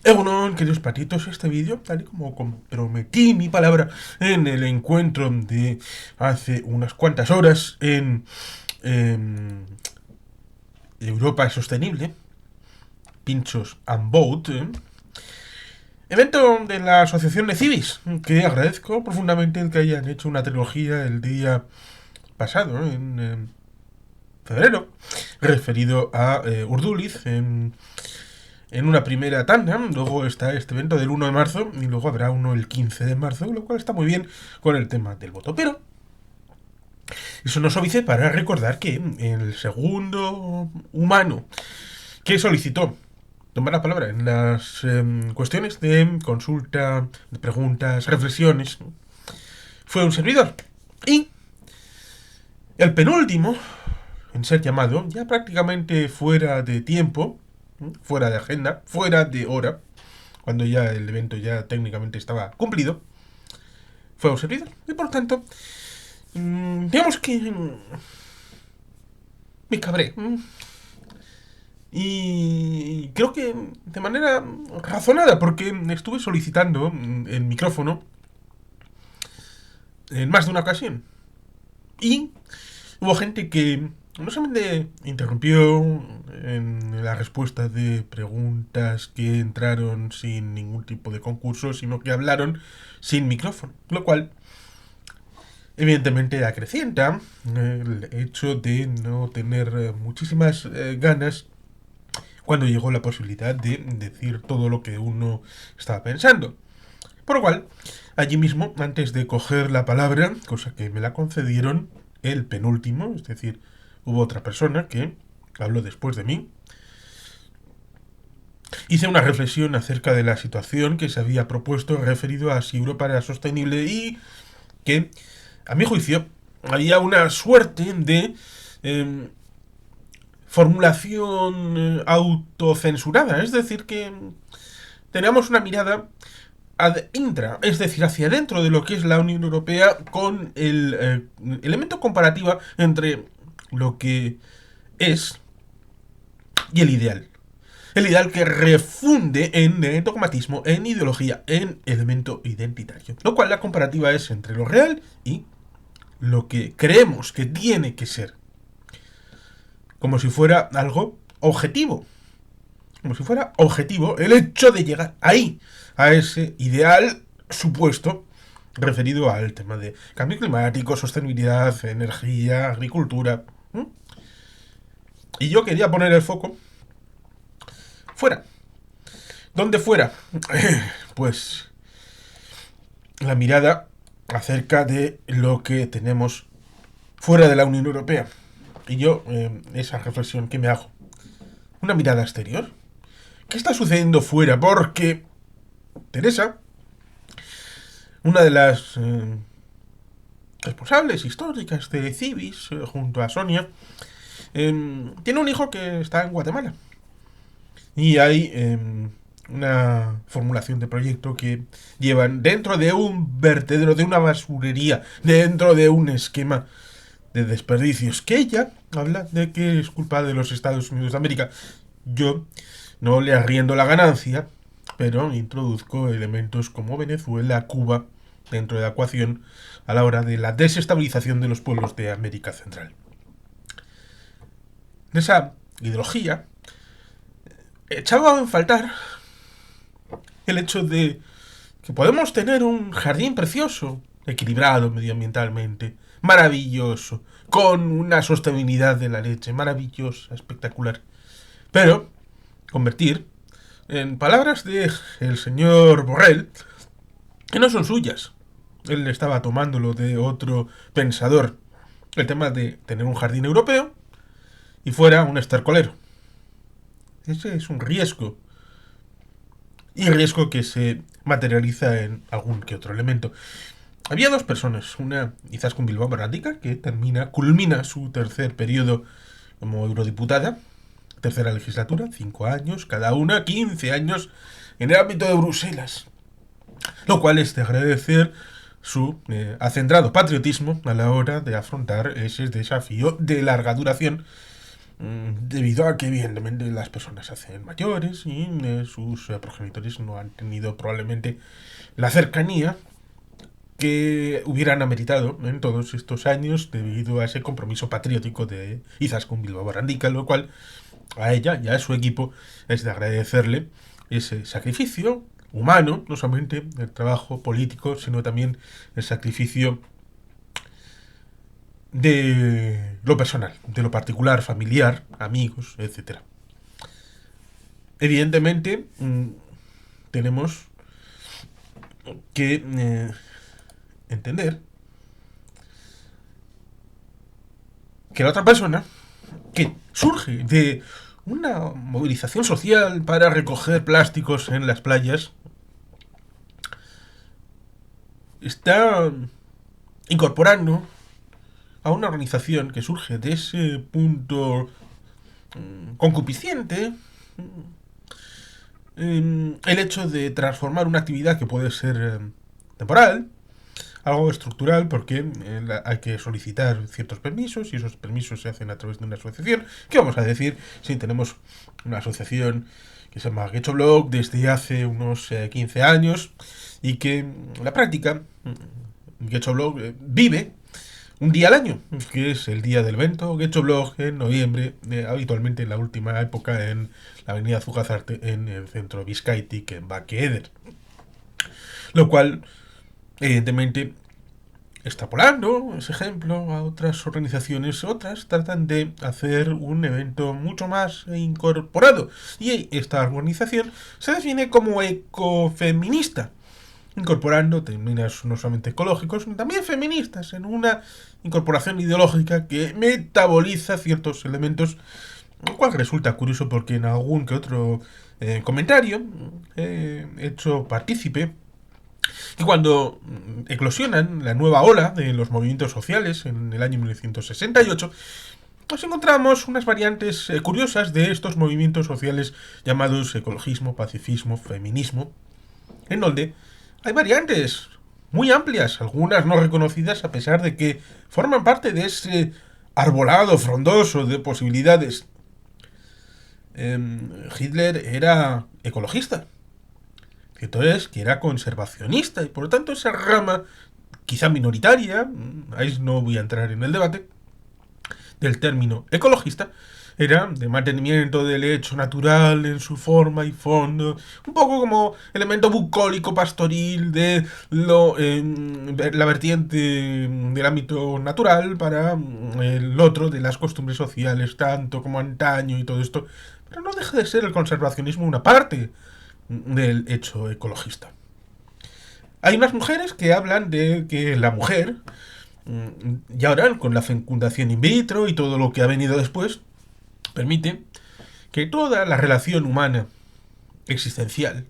Bueno, queridos patitos, este vídeo, tal y como comprometí mi palabra en el encuentro de hace unas cuantas horas en Europa Sostenible, Pinchos and Boat, evento de la asociación de Civis, que agradezco profundamente el que hayan hecho una trilogía el día pasado, en febrero, referido a Urduliz, en una primera tanda. Luego está este evento del 1 de marzo y luego habrá uno el 15 de marzo, lo cual está muy bien con el tema del voto. Pero eso nos obedece para recordar que el segundo humano que solicitó tomar la palabra en las cuestiones de consulta, de preguntas, reflexiones, fue un servidor. Y el penúltimo en ser llamado, ya prácticamente fuera de tiempo, fuera de agenda, fuera de hora, cuando ya el evento ya técnicamente estaba cumplido, fue un servidor. Y por tanto, digamos que me cabré. Y creo que de manera razonada, porque estuve solicitando el micrófono en más de una ocasión. Y hubo gente que no solamente interrumpió en la respuesta de preguntas que entraron sin ningún tipo de concurso, sino que hablaron sin micrófono. Lo cual, evidentemente, acrecienta el hecho de no tener muchísimas ganas cuando llegó la posibilidad de decir todo lo que uno estaba pensando. Por lo cual, allí mismo, antes de coger la palabra, cosa que me la concedieron el penúltimo, es decir, hubo otra persona que habló después de mí, hice una reflexión acerca de la situación que se había propuesto referido a si Europa era sostenible y que, a mi juicio, había una suerte de formulación autocensurada, es decir, que teníamos una mirada ad intra, es decir, hacia dentro de lo que es la Unión Europea, con el elemento comparativa entre lo que es y el ideal. El ideal que refunde en dogmatismo, en ideología, en elemento identitario. Lo cual la comparativa es entre lo real y lo que creemos que tiene que ser. Como si fuera algo objetivo. Como si fuera objetivo el hecho de llegar ahí, a ese ideal supuesto referido al tema de cambio climático, sostenibilidad, energía, agricultura. Y yo quería poner el foco fuera. ¿Dónde fuera? Pues la mirada acerca de lo que tenemos fuera de la Unión Europea. Y yo, esa reflexión que me hago. Una mirada exterior. ¿Qué está sucediendo fuera? Porque Teresa, una de las responsables históricas de Civis, junto a Sonia, tiene un hijo que está en Guatemala. Y hay una formulación de proyecto que llevan dentro de un vertedero, de una basurería, dentro de un esquema de desperdicios, que ella habla de que es culpa de los Estados Unidos de América. Yo no le arriendo la ganancia, pero introduzco elementos como Venezuela, Cuba, dentro de la ecuación a la hora de la desestabilización de los pueblos de América Central. De esa ideología echaba en faltar el hecho de que podemos tener un jardín precioso, equilibrado medioambientalmente, maravilloso, con una sostenibilidad de la leche, maravillosa, espectacular. Pero convertir, en palabras de el señor Borrell, que no son suyas, él estaba tomándolo de otro pensador, el tema de tener un jardín europeo y fuera un estercolero. Ese es un riesgo. Y riesgo que se materializa en algún que otro elemento. Había dos personas, una Izaskun Bilbao Barrandica, que culmina su tercer periodo como eurodiputada, tercera legislatura, 5 años, cada una 15 años en el ámbito de Bruselas. Lo cual es de agradecer su acendrado patriotismo a la hora de afrontar ese desafío de larga duración debido a que evidentemente las personas se hacen mayores y sus progenitores no han tenido probablemente la cercanía que hubieran ameritado en todos estos años debido a ese compromiso patriótico de Izaskun Bilbao Barrandica, lo cual a ella y a su equipo es de agradecerle ese sacrificio humano, no solamente el trabajo político, sino también el sacrificio de lo personal, de lo particular, familiar, amigos, etcétera. Evidentemente, tenemos que entender que la otra persona, que surge de una movilización social para recoger plásticos en las playas, está incorporando a una organización que surge de ese punto concupisciente el hecho de transformar una actividad que puede ser temporal, algo estructural, porque hay que solicitar ciertos permisos y esos permisos se hacen a través de una asociación. ¿Qué vamos a decir si tenemos una asociación que se llama Getxoblog desde hace unos 15 años y que en la práctica Getxoblog vive un día al año, que es el día del evento Getxoblog en noviembre, habitualmente en la última época en la avenida Zugazarte, en el centro Bizkaitik, en Bakeeder. Lo cual, evidentemente, extrapolando ese ejemplo a otras organizaciones, otras tratan de hacer un evento mucho más incorporado. Y esta organización se define como ecofeminista, incorporando términos no solamente ecológicos, sino también feministas, en una incorporación ideológica que metaboliza ciertos elementos, lo cual resulta curioso porque en algún que otro comentario he hecho partícipe que cuando eclosionan la nueva ola de los movimientos sociales en el año 1968, nos encontramos unas variantes curiosas de estos movimientos sociales llamados ecologismo, pacifismo, feminismo, en donde hay variantes muy amplias, algunas no reconocidas a pesar de que forman parte de ese arbolado frondoso de posibilidades. Hitler era ecologista, cierto es que era conservacionista y por lo tanto esa rama, quizá minoritaria, ahí no voy a entrar en el debate, del término ecologista, era de mantenimiento del hecho natural en su forma y fondo, un poco como elemento bucólico pastoril de la vertiente del ámbito natural para el otro de las costumbres sociales, tanto como antaño y todo esto, pero no deja de ser el conservacionismo una parte del hecho ecologista. Hay unas mujeres que hablan de que la mujer, y ahora con la fecundación in vitro y todo lo que ha venido después, permite que toda la relación humana existencial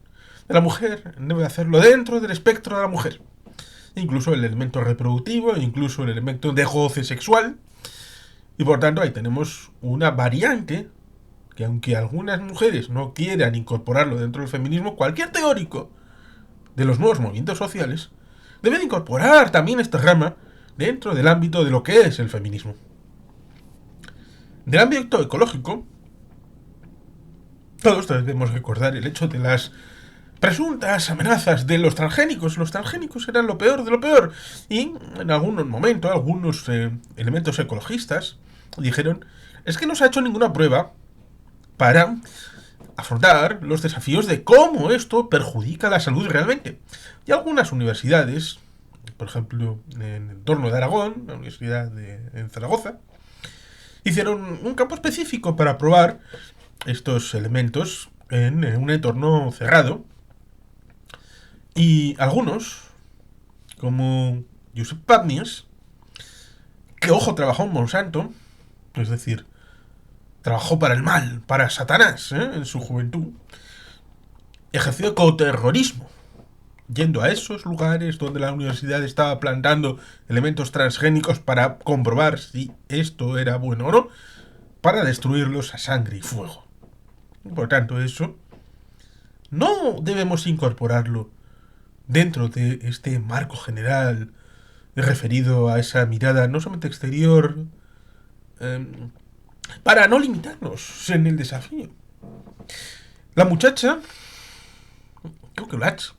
de la mujer debe hacerlo dentro del espectro de la mujer. Incluso el elemento reproductivo, incluso el elemento de goce sexual. Y por tanto ahí tenemos una variante que aunque algunas mujeres no quieran incorporarlo dentro del feminismo, cualquier teórico de los nuevos movimientos sociales debe de incorporar también esta rama dentro del ámbito de lo que es el feminismo. Del ámbito ecológico, todos debemos recordar el hecho de las presuntas amenazas de los transgénicos. Los transgénicos eran lo peor de lo peor. Y en algún momento, algunos elementos ecologistas dijeron, es que no se ha hecho ninguna prueba para afrontar los desafíos de cómo esto perjudica la salud realmente. Y algunas universidades, por ejemplo, en el entorno de Aragón, la Universidad en Zaragoza, hicieron un campo específico para probar estos elementos en un entorno cerrado. Y algunos, como Josep Pagnias, que ojo, trabajó en Monsanto, es decir, trabajó para el mal, para Satanás, en su juventud, ejerció ecoterrorismo, yendo a esos lugares donde la universidad estaba plantando elementos transgénicos para comprobar si esto era bueno o no, para destruirlos a sangre y fuego. Por tanto, eso no debemos incorporarlo dentro de este marco general referido a esa mirada no solamente exterior, para no limitarnos en el desafío. La muchacha, creo que Blatch,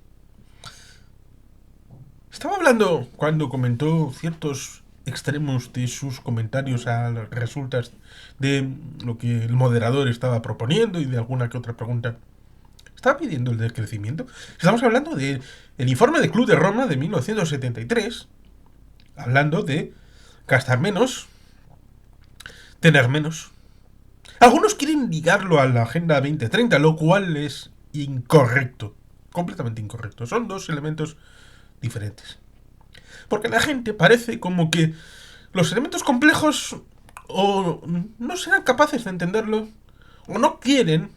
estaba hablando cuando comentó ciertos extremos de sus comentarios a las resultas de lo que el moderador estaba proponiendo y de alguna que otra pregunta. Estaba pidiendo el decrecimiento. Estamos hablando del informe del Club de Roma de 1973, hablando de gastar menos, tener menos. Algunos quieren ligarlo a la Agenda 2030, lo cual es incorrecto, completamente incorrecto. Son dos elementos diferentes. Porque la gente parece como que los elementos complejos o no serán capaces de entenderlo o no quieren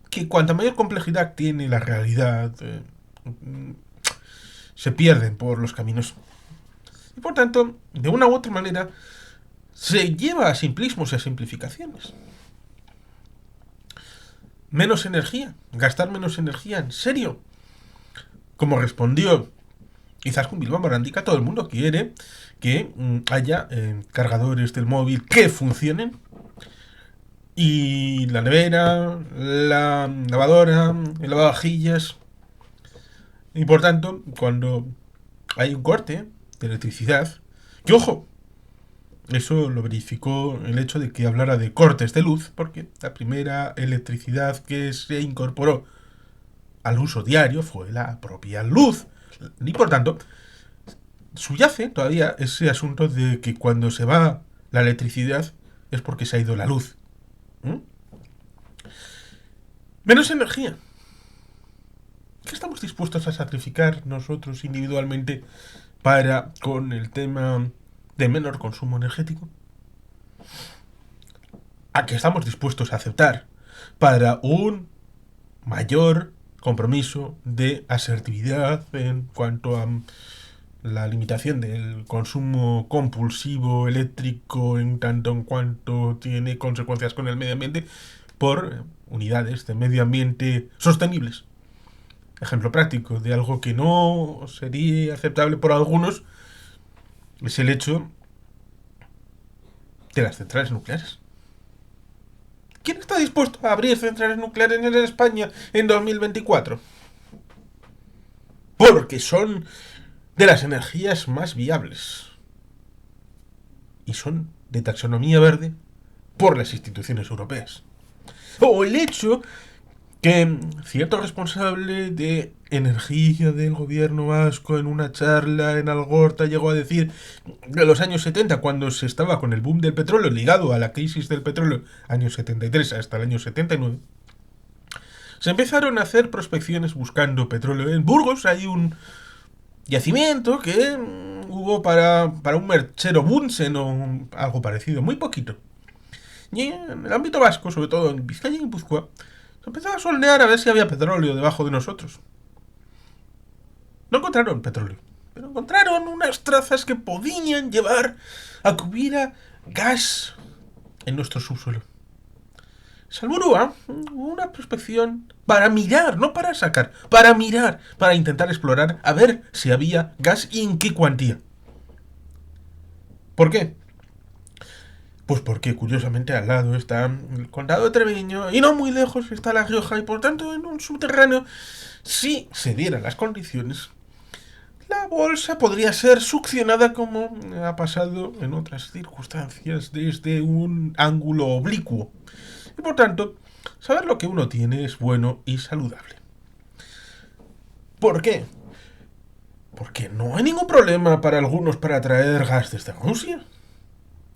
que cuanta mayor complejidad tiene la realidad se pierden por los caminos. Y por tanto, de una u otra manera, se lleva a simplismos y a simplificaciones. Menos energía, gastar menos energía, ¿en serio? Como respondió Izaskun Bilbao Morandica, todo el mundo quiere que haya cargadores del móvil que funcionen. Y la nevera, la lavadora, el lavavajillas. Y por tanto, cuando hay un corte de electricidad, que ojo, eso lo verificó el hecho de que hablara de cortes de luz, porque la primera electricidad que se incorporó al uso diario fue la propia luz. Y por tanto, subyace todavía ese asunto de que cuando se va la electricidad es porque se ha ido la luz. Menos energía. ¿Qué estamos dispuestos a sacrificar nosotros individualmente para con el tema de menor consumo energético? ¿A qué estamos dispuestos a aceptar para un mayor compromiso de asertividad en cuanto a la limitación del consumo compulsivo eléctrico en tanto en cuanto tiene consecuencias con el medio ambiente por unidades de medio ambiente sostenibles? Ejemplo práctico de algo que no sería aceptable por algunos es el hecho de las centrales nucleares. ¿Quién está dispuesto a abrir centrales nucleares en España en 2024? Porque son de las energías más viables y son de taxonomía verde por las instituciones europeas. O el hecho que cierto responsable de energía del gobierno vasco en una charla en Algorta llegó a decir de los años 70, cuando se estaba con el boom del petróleo ligado a la crisis del petróleo, años 73 hasta el año 79, se empezaron a hacer prospecciones buscando petróleo. En Burgos hay un yacimiento que hubo para un merchero Bunsen o algo parecido, muy poquito. Y en el ámbito vasco, sobre todo en Vizcaya y Guipúzcoa, se empezó a sondear a ver si había petróleo debajo de nosotros. No encontraron petróleo, pero encontraron unas trazas que podían llevar a que hubiera gas en nuestro subsuelo. Salburúa, una prospección para mirar, no para sacar, para mirar, para intentar explorar a ver si había gas y en qué cuantía. ¿Por qué? Pues porque curiosamente al lado está el condado de Treviño y no muy lejos está La Rioja y por tanto en un subterráneo, si se dieran las condiciones, la bolsa podría ser succionada como ha pasado en otras circunstancias desde un ángulo oblicuo. Y por tanto, saber lo que uno tiene es bueno y saludable. ¿Por qué? Porque no hay ningún problema para algunos para traer gas desde Rusia.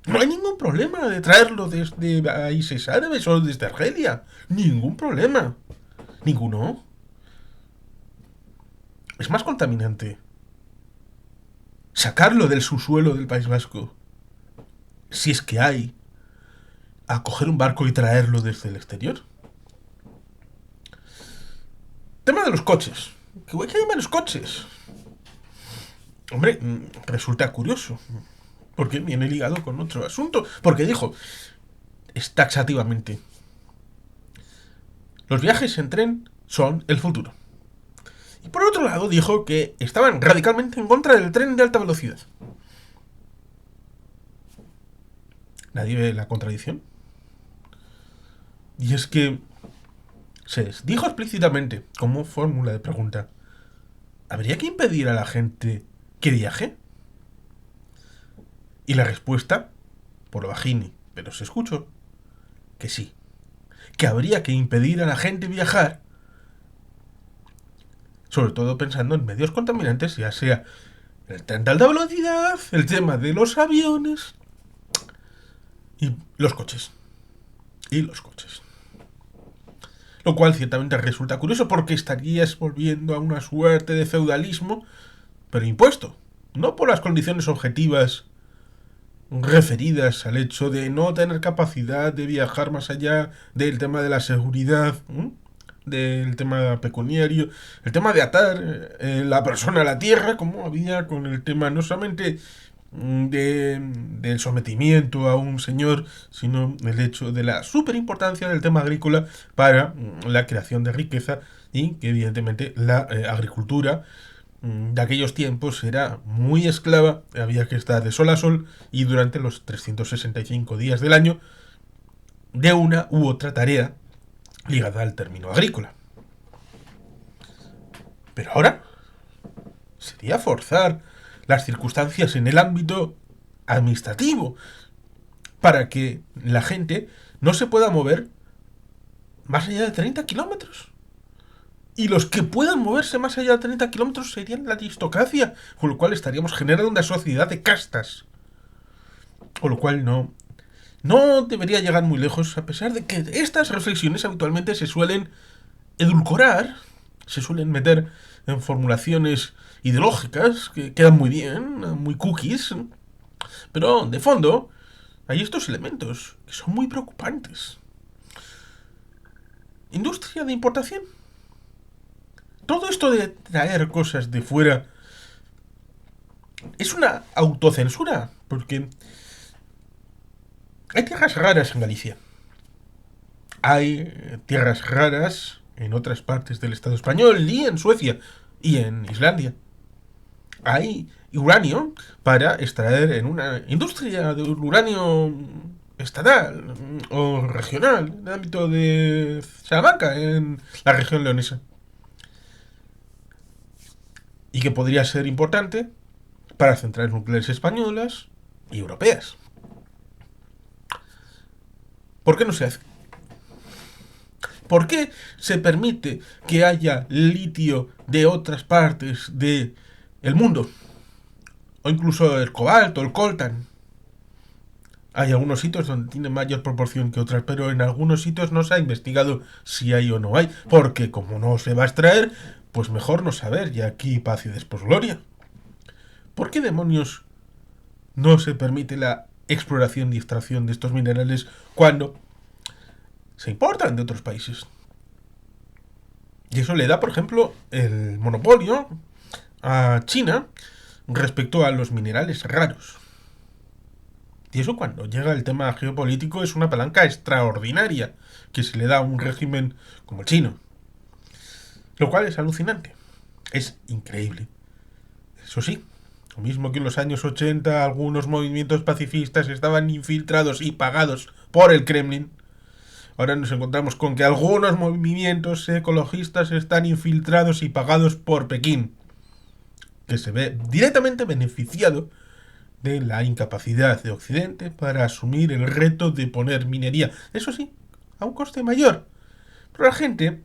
No hay ningún problema de traerlo desde países árabes o desde Argelia. Ningún problema. Ninguno. Es más contaminante sacarlo del subsuelo del País Vasco, si es que hay, a coger un barco y traerlo desde el exterior. Tema de los coches. Que hay menos coches. Hombre, resulta curioso. Porque viene ligado con otro asunto. Porque dijo, taxativamente, los viajes en tren son el futuro. Y por otro lado dijo que estaban radicalmente en contra del tren de alta velocidad. ¿Nadie ve la contradicción? Y es que se dijo explícitamente, como fórmula de pregunta, ¿habría que impedir a la gente que viaje? Y la respuesta, por lo bajini, pero se escuchó, que sí, que habría que impedir a la gente viajar, sobre todo pensando en medios contaminantes, ya sea el tren de alta velocidad, el tema de los aviones y los coches. Y los coches. Lo cual ciertamente resulta curioso porque estarías volviendo a una suerte de feudalismo, pero impuesto. No por las condiciones objetivas referidas al hecho de no tener capacidad de viajar más allá del tema de la seguridad, del tema pecuniario, el tema de atar la persona a la tierra, como había con el tema no solamente del sometimiento a un señor, sino el hecho de la superimportancia del tema agrícola para la creación de riqueza y que evidentemente la agricultura de aquellos tiempos era muy esclava, había que estar de sol a sol y durante los 365 días del año de una u otra tarea ligada al término agrícola. Pero ahora sería forzar las circunstancias en el ámbito administrativo para que la gente no se pueda mover más allá de 30 kilómetros. Y los que puedan moverse más allá de 30 kilómetros serían la aristocracia, con lo cual estaríamos generando una sociedad de castas. Con lo cual no debería llegar muy lejos, a pesar de que estas reflexiones habitualmente se suelen edulcorar, se suelen meter en formulaciones ideológicas que quedan muy bien, muy cookies, pero de fondo hay estos elementos que son muy preocupantes. Industria de importación. Todo esto de traer cosas de fuera es una autocensura, porque hay tierras raras en Galicia. Hay tierras raras en otras partes del Estado español y en Suecia y en Islandia. Hay uranio para extraer en una industria del uranio estatal o regional, en el ámbito de Salamanca, en la región leonesa. Y que podría ser importante para centrales nucleares españolas y europeas. ¿Por qué no se hace? ¿Por qué se permite que haya litio de otras partes del mundo? O incluso el cobalto, el coltan. Hay algunos sitios donde tiene mayor proporción que otras, pero en algunos sitios no se ha investigado si hay o no hay, porque como no se va a extraer, pues mejor no saber, y aquí paz y después gloria. ¿Por qué demonios no se permite la exploración y extracción de estos minerales cuando se importan de otros países? Y eso le da, por ejemplo, el monopolio a China respecto a los minerales raros. Y eso cuando llega el tema geopolítico es una palanca extraordinaria que se le da a un régimen como el chino. Lo cual es alucinante. Es increíble. Eso sí, lo mismo que en los años 80 algunos movimientos pacifistas estaban infiltrados y pagados por el Kremlin, ahora nos encontramos con que algunos movimientos ecologistas están infiltrados y pagados por Pekín, que se ve directamente beneficiado de la incapacidad de Occidente para asumir el reto de poner minería. Eso sí, a un coste mayor. Pero la gente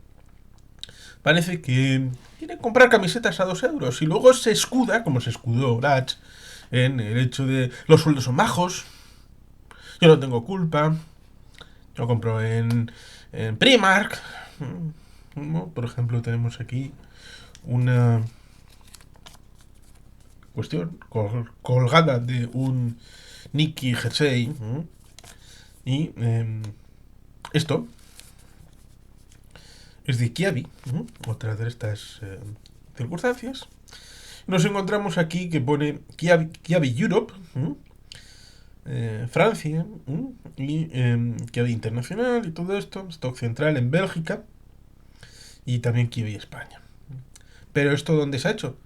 parece que quiere comprar camisetas a 2 euros y luego se escuda, como se escudó Lach, en el hecho de los sueldos son bajos, yo no tengo culpa, yo compro en Primark. Por ejemplo, tenemos aquí una cuestión colgada de un Nicky jersey. Y esto es de Kiabi, otra de estas circunstancias. Nos encontramos aquí que pone Kiabi Europe, Francia, y Kiabi Internacional y todo esto, Stock Central en Bélgica y también Kiabi España. Pero esto ¿dónde se ha hecho?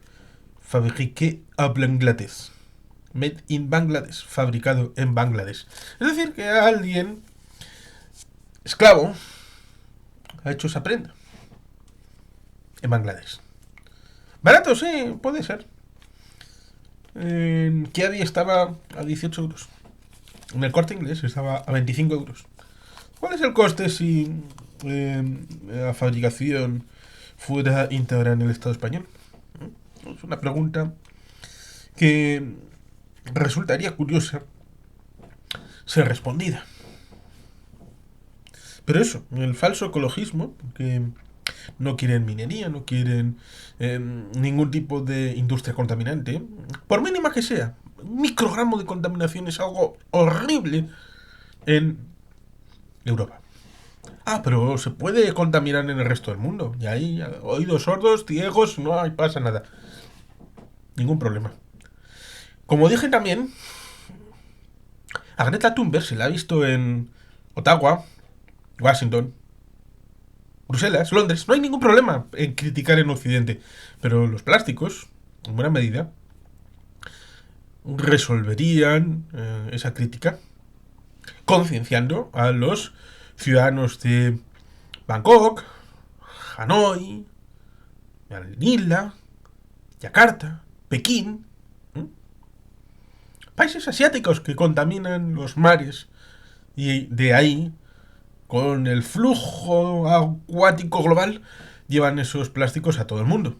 Fabriqué a Bangladesh. Made in Bangladesh, fabricado en Bangladesh. Es decir, que alguien esclavo ha hecho esa prenda en Bangladesh. Barato, sí, puede ser. En Kiabi estaba a 18 euros. En el Corte Inglés estaba a 25 euros. ¿Cuál es el coste si la fabricación fuera íntegra en el Estado español? Es una pregunta que resultaría curiosa ser respondida. Pero eso, el falso ecologismo, que no quieren minería, no quieren ningún tipo de industria contaminante, por mínima que sea, un microgramo de contaminación es algo horrible en Europa. Ah, pero se puede contaminar en el resto del mundo. Y ahí, oídos sordos, ciegos, no hay, pasa nada. Ningún problema. Como dije también, a Greta Thunberg se la ha visto en Ottawa, Washington, Bruselas, Londres. No hay ningún problema en criticar en Occidente. Pero los plásticos, en buena medida, resolverían esa crítica concienciando a los ciudadanos de Bangkok, Hanoi, Manila, Yakarta, Pekín, países asiáticos que contaminan los mares y de ahí, con el flujo acuático global, llevan esos plásticos a todo el mundo.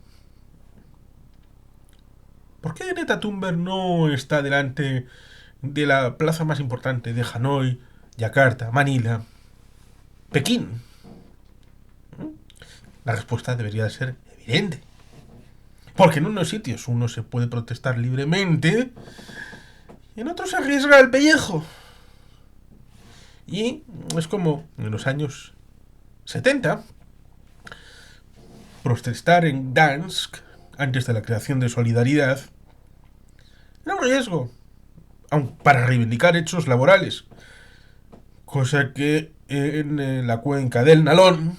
¿Por qué Greta Thunberg no está delante de la plaza más importante de Hanoi, Yakarta, Manila, Pekín? La respuesta debería de ser evidente. Porque en unos sitios uno se puede protestar libremente y en otros se arriesga el pellejo. Y es como en los años 70, protestar en Gdansk, antes de la creación de Solidaridad, era un riesgo, aun para reivindicar hechos laborales. Cosa que en la cuenca del Nalón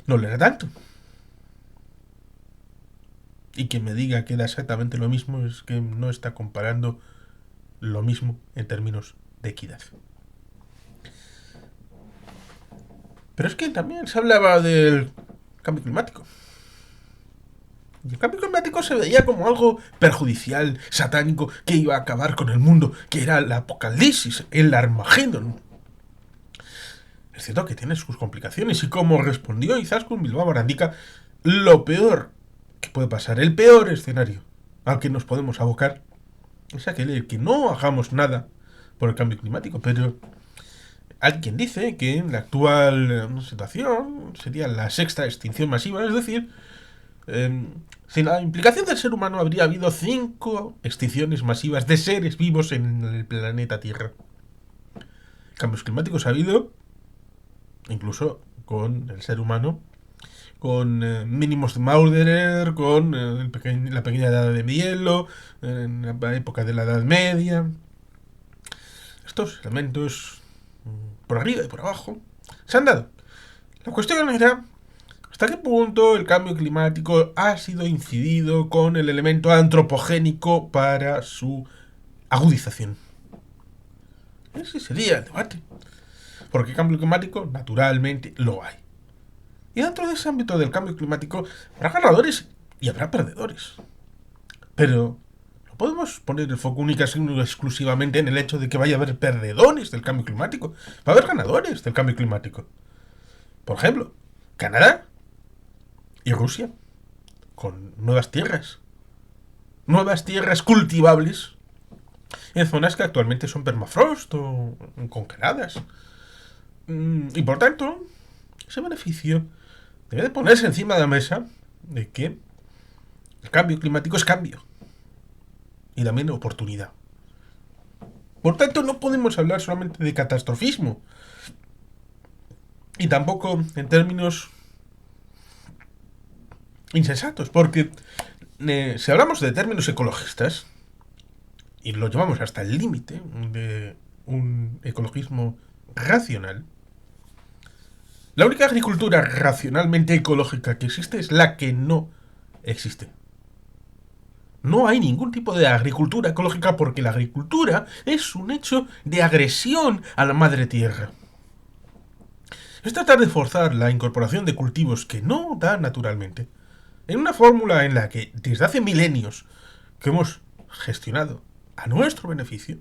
no le era tanto. Y quien me diga que era exactamente lo mismo es que no está comparando lo mismo en términos de equidad. Pero es que también se hablaba del cambio climático. Y el cambio climático se veía como algo perjudicial, satánico, que iba a acabar con el mundo, que era el apocalipsis, el Armagedón. Es cierto que tiene sus complicaciones y como respondió Izaskun Bilbao Barandica, lo peor que puede pasar, el peor escenario al que nos podemos abocar, es aquel que no hagamos nada por el cambio climático, pero alguien dice que en la actual situación sería la sexta extinción masiva, es decir, sin la implicación del ser humano habría habido 5 extinciones masivas de seres vivos en el planeta Tierra. Cambios climáticos ha habido, incluso con el ser humano, con mínimos de Maurer, con la pequeña edad de hielo, en la época de la Edad Media. Estos elementos, por arriba y por abajo, se han dado. La cuestión era hasta qué punto el cambio climático ha sido incidido con el elemento antropogénico para su agudización. Ese sería el debate. Porque cambio climático, naturalmente, lo hay. Y dentro de ese ámbito del cambio climático habrá ganadores y habrá perdedores. Pero no podemos poner el foco única exclusivamente en el hecho de que vaya a haber perdedores del cambio climático. Va a haber ganadores del cambio climático. Por ejemplo, Canadá y Rusia, con nuevas tierras cultivables en zonas que actualmente son permafrost o congeladas. Y por tanto, ese beneficio debe de ponerse encima de la mesa de que el cambio climático es cambio y también oportunidad. Por tanto, no podemos hablar solamente de catastrofismo y tampoco en términos insensatos, porque si hablamos de términos ecologistas y lo llevamos hasta el límite de un ecologismo racional, la única agricultura racionalmente ecológica que existe es la que no existe. No hay ningún tipo de agricultura ecológica porque la agricultura es un hecho de agresión a la madre tierra. es tratar de forzar la incorporación de cultivos que no dan naturalmente, en una fórmula en la que desde hace milenios que hemos gestionado a nuestro beneficio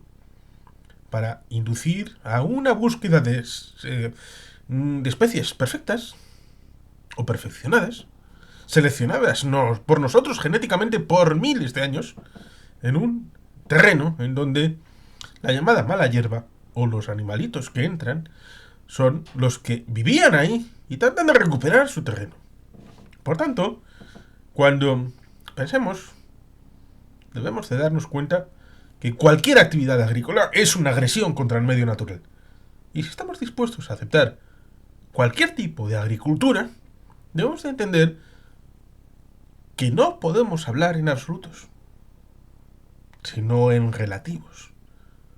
para inducir a una búsqueda de especies perfectas o perfeccionadas, seleccionadas por nosotros genéticamente por miles de años, en un terreno en donde la llamada mala hierba o los animalitos que entran son los que vivían ahí y tratan de recuperar su terreno. Por tanto, cuando pensemos, debemos de darnos cuenta que cualquier actividad agrícola es una agresión contra el medio natural. Y si estamos dispuestos a aceptar cualquier tipo de agricultura, debemos de entender que no podemos hablar en absolutos, sino en relativos,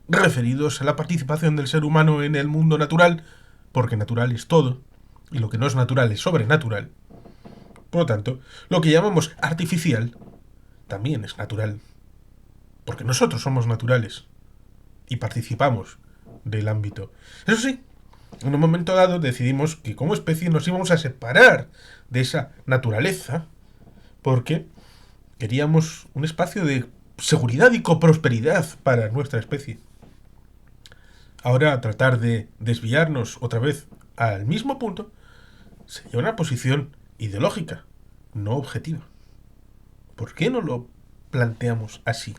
referidos a la participación del ser humano en el mundo natural, porque natural es todo, y lo que no es natural es sobrenatural. Por lo tanto, lo que llamamos artificial también es natural, porque nosotros somos naturales y participamos del ámbito. Eso sí, en un momento dado decidimos que como especie nos íbamos a separar de esa naturaleza porque queríamos un espacio de seguridad y coprosperidad para nuestra especie. Ahora tratar de desviarnos otra vez al mismo punto sería una posición ideológica, no objetiva. ¿Por qué no lo planteamos así?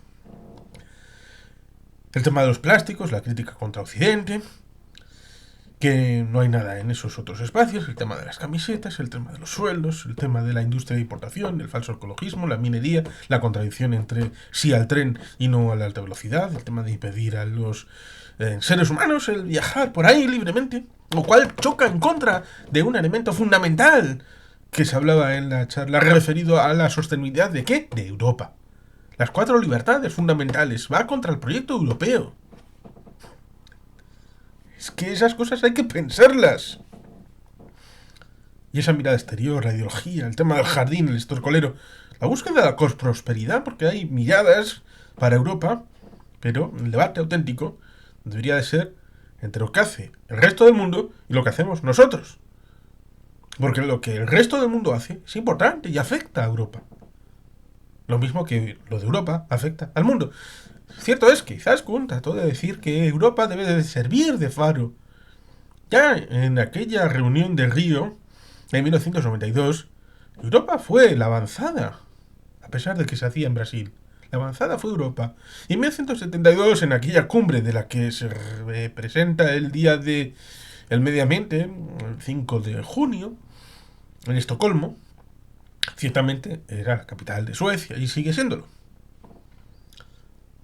El tema de los plásticos, la crítica contra Occidente, que no hay nada en esos otros espacios, el tema de las camisetas, el tema de los sueldos, el tema de la industria de importación, el falso ecologismo, la minería, la contradicción entre sí al tren y no a la alta velocidad, el tema de impedir a los seres humanos el viajar por ahí libremente, lo cual choca en contra de un elemento fundamental que se hablaba en la charla referido a la sostenibilidad de ¿qué? De Europa. Las 4 libertades fundamentales va contra el proyecto europeo. Es que esas cosas hay que pensarlas. Y esa mirada exterior, la ideología, el tema del jardín, el estercolero, la búsqueda de la prosperidad, porque hay miradas para Europa, pero el debate auténtico debería de ser entre lo que hace el resto del mundo y lo que hacemos nosotros. Porque lo que el resto del mundo hace es importante y afecta a Europa. Lo mismo que lo de Europa afecta al mundo. Cierto es que Izaskun trató de decir que Europa debe de servir de faro. Ya en aquella reunión de Río, en 1992, Europa fue la avanzada, a pesar de que se hacía en Brasil. La avanzada fue Europa. Y en 1972, en aquella cumbre de la que se presenta el Día del Medio Ambiente, el 5 de junio, en Estocolmo, ciertamente era la capital de Suecia y sigue siéndolo.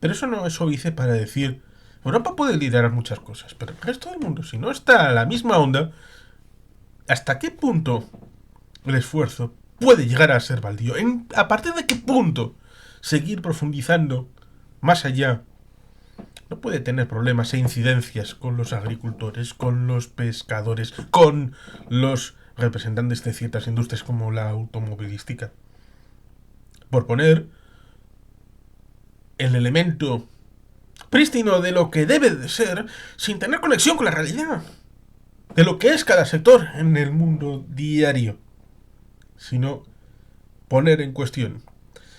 Pero eso no es óbice para decir, Europa puede liderar muchas cosas, pero el resto del mundo, si no está a la misma onda, ¿hasta qué punto el esfuerzo puede llegar a ser baldío? ¿A partir de qué punto seguir profundizando más allá no puede tener problemas e incidencias con los agricultores, con los pescadores, con los representantes de ciertas industrias como la automovilística? Por poner el elemento prístino de lo que debe de ser sin tener conexión con la realidad, de lo que es cada sector en el mundo diario, sino poner en cuestión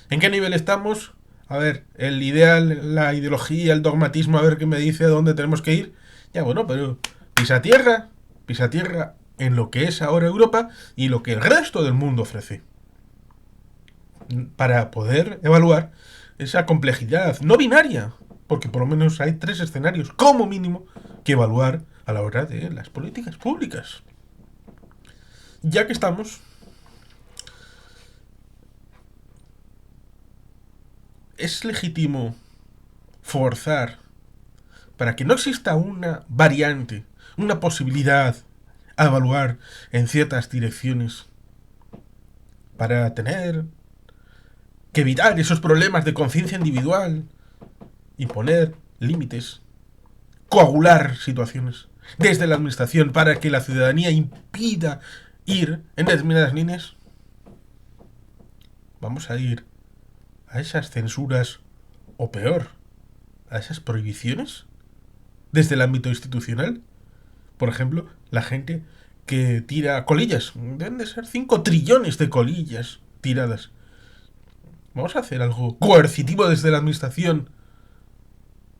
en qué nivel estamos, a ver, el ideal, la ideología, el dogmatismo, a ver qué me dice a dónde tenemos que ir. Ya bueno, pero pisa tierra en lo que es ahora Europa y lo que el resto del mundo ofrece, para poder evaluar esa complejidad no binaria, porque por lo menos hay 3 escenarios como mínimo que evaluar a la hora de las políticas públicas. Ya que estamos, es legítimo forzar para que no exista una variante, una posibilidad a evaluar en ciertas direcciones, para tener que evitar esos problemas de conciencia individual, imponer límites, coagular situaciones desde la administración para que la ciudadanía impida ir en determinadas líneas. Vamos a ir a esas censuras o peor, a esas prohibiciones desde el ámbito institucional. Por ejemplo, la gente que tira colillas. Deben de ser 5 trillones de colillas tiradas. Vamos a hacer algo coercitivo desde la administración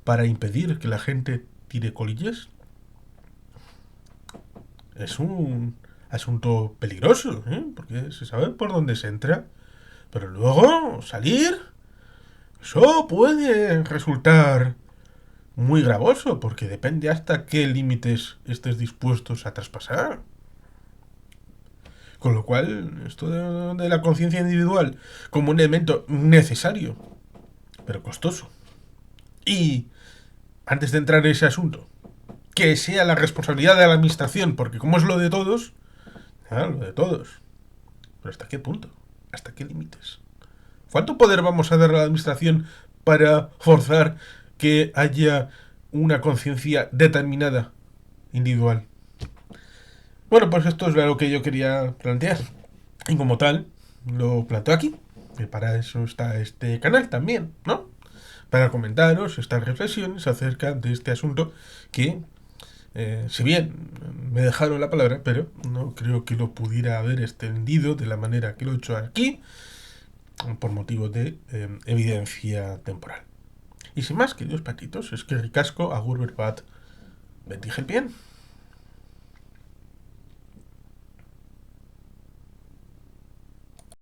para impedir que la gente tire colillas. Es un asunto peligroso, ¿eh? Porque se sabe por dónde se entra. Pero luego salir, eso puede resultar muy gravoso, porque depende hasta qué límites estés dispuestos a traspasar. Con lo cual, esto de la conciencia individual como un elemento necesario, pero costoso. Y antes de entrar en ese asunto, que sea la responsabilidad de la administración, porque como es lo de todos, lo de todos. Pero ¿hasta qué punto? ¿Hasta qué límites? ¿Cuánto poder vamos a dar a la administración para forzar que haya una conciencia determinada, individual? Bueno, pues esto es lo que yo quería plantear. Y como tal, lo planteo aquí. Que para eso está este canal también, ¿no? Para comentaros estas reflexiones acerca de este asunto que, si bien me dejaron la palabra, pero no creo que lo pudiera haber extendido de la manera que lo he hecho aquí, por motivo de evidencia temporal. Y sin más, queridos patitos, es que ricasco, agur berbat, bien.